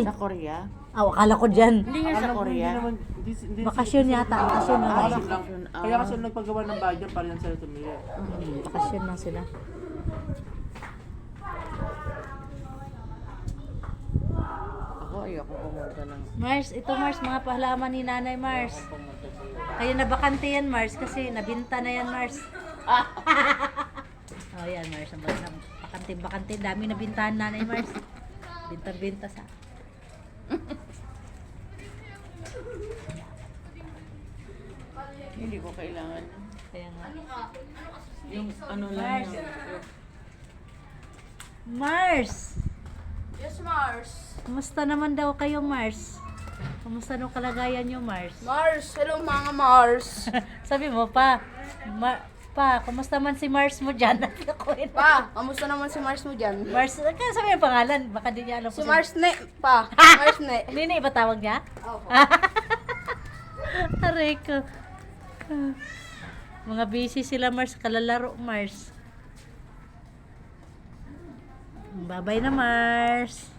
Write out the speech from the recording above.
Sa Korea? Akala ko dyan. Hindi nga sa Alam ko, Korea. Bakasyon yata. Bakasyon na. Bakasyon. Kaya kasi nagpagawa ng bahay dyan, parang sila tumili. Bakasyon lang sila. Ako ayoko pumunta ng... Mars, ito Mars, mga pahlaman ni Nanay Mars. Kaya nabakante yan Mars kasi nabinta na yan Mars. Oh yan Mars, bakante, dami nabintahan Nanay Mars. Binta sa. Hindi ko kailangan. Kaya nga. Yung ano lang Mars. yun. Mars! Yes, Mars. Kumusta naman daw kayo Mars? Kumusta nung kalagayan nyo Mars? Mars, hello mga Mars. Sabi mo pa, kumusta man si Mars mo dyan? Pa, kamusta naman si Mars mo dyan? Mars, kaya sabi yung pangalan, baka di niya alam Si kung Mars ne, pa. Mars ne. Nini, iba tawag niya? Opo. Aray ko. Mga busy sila Mars, kalalaro Mars. Bye-bye na Mars.